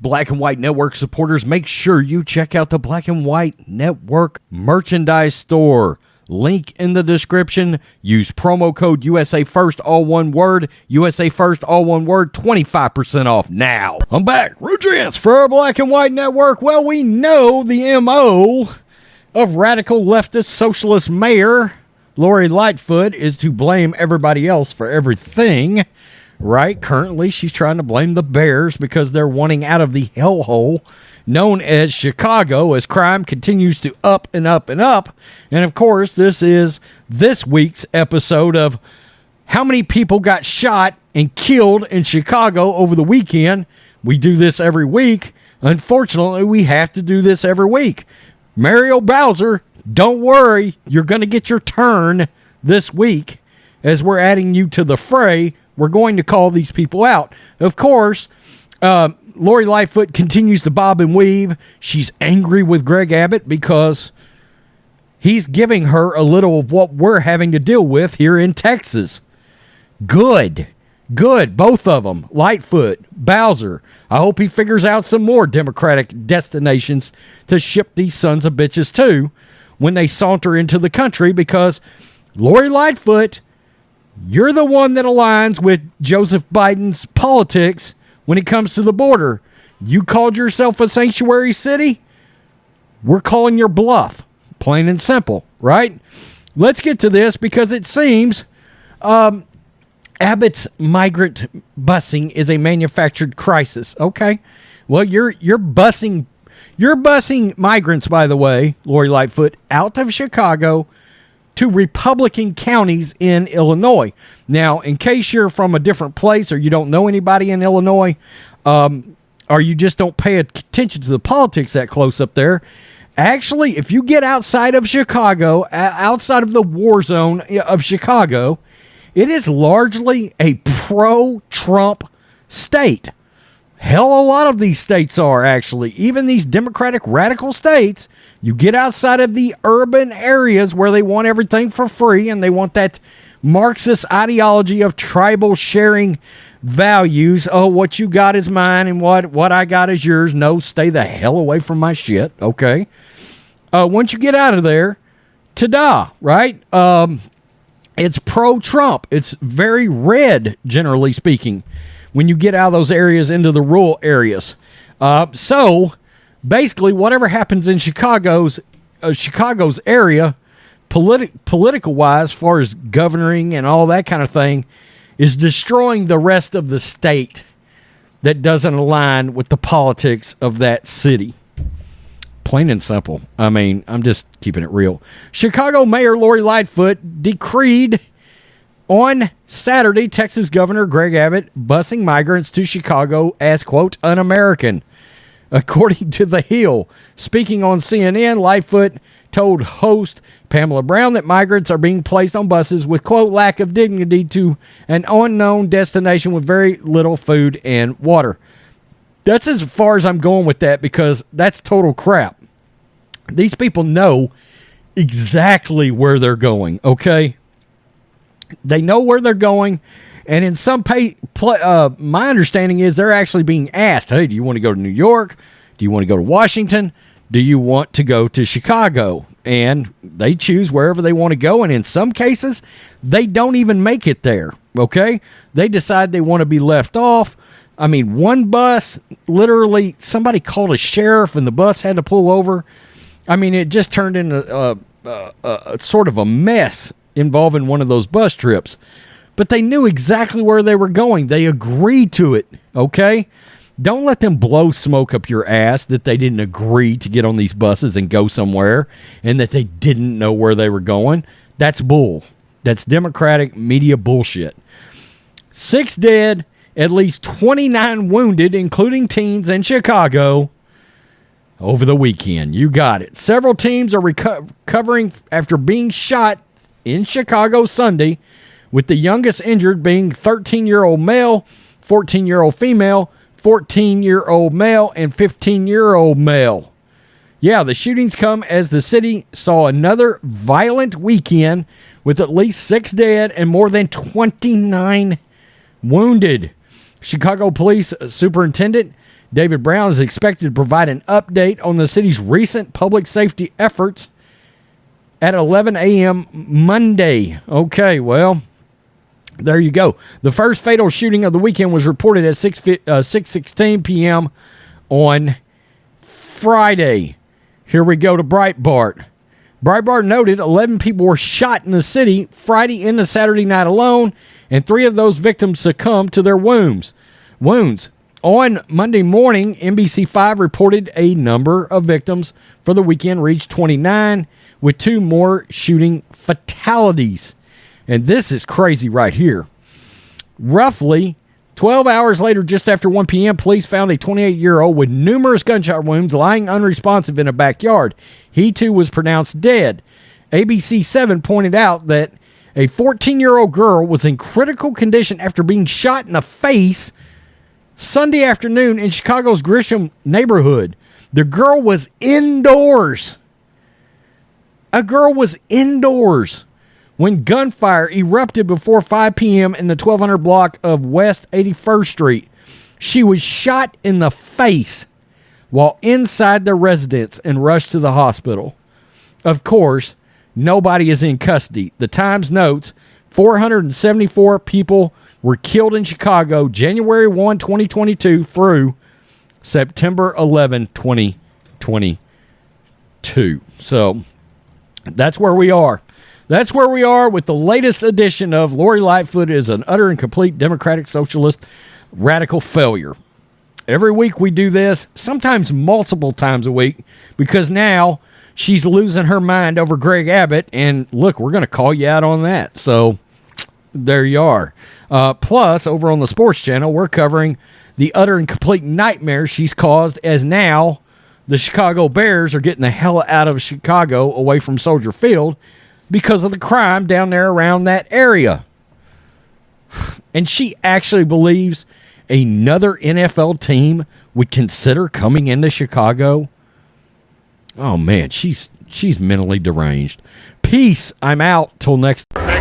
Black and White Network supporters, make sure you check out the Black and White Network merchandise store. Link in the description. Use promo code USA First, all one word. USA First, all one word. 25% off now. I'm back. Rudrance for Black and White Network. Well, we know the MO of radical leftist socialist mayor Lori Lightfoot is to blame everybody else for everything, right? Currently, she's trying to blame the Bears because they're wanting out of the hellhole known as Chicago as crime continues to up and up and up. And, of course, this is this week's episode of how many people got shot and killed in Chicago over the weekend. We do this every week. Unfortunately, we have to do this every week. Mario Bowser, don't worry, you're going to get your turn this week as we're adding you to the fray. We're going to call these people out. Of course, Lori Lightfoot continues to bob and weave. She's angry with Greg Abbott because he's giving her a little of what we're having to deal with here in Texas. Good. Both of them. Lightfoot, Bowser. I hope he figures out some more Democratic destinations to ship these sons of bitches to when they saunter into the country, because Lori Lightfoot, you're the one that aligns with Joseph Biden's politics when it comes to the border. You called yourself a sanctuary city. We're calling your bluff. Plain and simple, right? Let's get to this because it seems Abbott's migrant busing is a manufactured crisis. Okay. Well, you're busing migrants, by the way, Lori Lightfoot, out of Chicago to Republican counties in Illinois. Now, in case you're from a different place or you don't know anybody in Illinois, or you just don't pay attention to the politics that close up there, actually, if you get outside of Chicago, outside of the war zone of Chicago, it is largely a pro-Trump state. Hell, a lot of these states are, actually. Even these Democratic radical states, you get outside of the urban areas where they want everything for free and they want that Marxist ideology of tribal sharing values. Oh, what you got is mine and what I got is yours. No, stay the hell away from my shit, okay? Once you get out of there, ta-da, right? It's pro-Trump. It's very red, generally speaking, when you get out of those areas into the rural areas. So, basically, whatever happens in Chicago's area, political-wise, as far as governing and all that kind of thing, is destroying the rest of the state that doesn't align with the politics of that city. Plain and simple. I mean, I'm just keeping it real. Chicago Mayor Lori Lightfoot decreed on Saturday Texas Governor Greg Abbott busing migrants to Chicago as, quote, un-American. According to The Hill, speaking on CNN, Lightfoot told host Pamela Brown that migrants are being placed on buses with, quote, lack of dignity to an unknown destination with very little food and water. That's as far as I'm going with that because that's total crap. These people know exactly where they're going, okay? They know where they're going, and in some my understanding is they're actually being asked, hey, do you want to go to New York? Do you want to go to Washington? Do you want to go to Chicago? And they choose wherever they want to go, and in some cases, they don't even make it there, okay? They decide they want to be left off. I mean, one bus, literally, somebody called a sheriff, and the bus had to pull over. I mean, it just turned into a sort of a mess involving one of those bus trips. But they knew exactly where they were going. They agreed to it, okay? Don't let them blow smoke up your ass that they didn't agree to get on these buses and go somewhere and that they didn't know where they were going. That's bull. That's Democratic media bullshit. 6 dead, at least 29 wounded, including teens in Chicago over the weekend. You got it. Several teams are recovering after being shot in Chicago Sunday, with the youngest injured being 13-year-old male, 14-year-old female, 14-year-old male, and 15-year-old male. Yeah, the shootings come as the city saw another violent weekend with at least 6 dead and more than 29 wounded. Chicago Police Superintendent David Brown is expected to provide an update on the city's recent public safety efforts at 11 a.m. Monday. Okay, well, there you go. The first fatal shooting of the weekend was reported at 6:16 p.m. on Friday. Here we go to Breitbart. Breitbart noted 11 people were shot in the city Friday into Saturday night alone, and 3 of those victims succumbed to their wounds. On Monday morning, NBC5 reported a number of victims for the weekend reached 29, with 2 more shooting fatalities. And this is crazy right here. Roughly 12 hours later, just after 1 p.m., police found a 28-year-old with numerous gunshot wounds lying unresponsive in a backyard. He, too, was pronounced dead. ABC7 pointed out that a 14-year-old girl was in critical condition after being shot in the face Sunday afternoon in Chicago's Grisham neighborhood. The girl was indoors. A girl was indoors when gunfire erupted before 5 p.m. in the 1200 block of West 81st Street. She was shot in the face while inside the residence and rushed to the hospital. Of course, nobody is in custody. The Times notes 474 people were killed in Chicago January 1, 2022 through September 11, 2022. So that's where we are. That's where we are with the latest edition of Lori Lightfoot is an utter and complete Democratic Socialist radical failure. Every week we do this, sometimes multiple times a week, because now she's losing her mind over Greg Abbott, and look, we're going to call you out on that. So there you are. Plus, over on the Sports Channel, we're covering the utter and complete nightmare she's caused, as now the Chicago Bears are getting the hell out of Chicago away from Soldier Field because of the crime down there around that area. And she actually believes another NFL team would consider coming into Chicago. Oh, man, she's mentally deranged. Peace. I'm out. Till next time.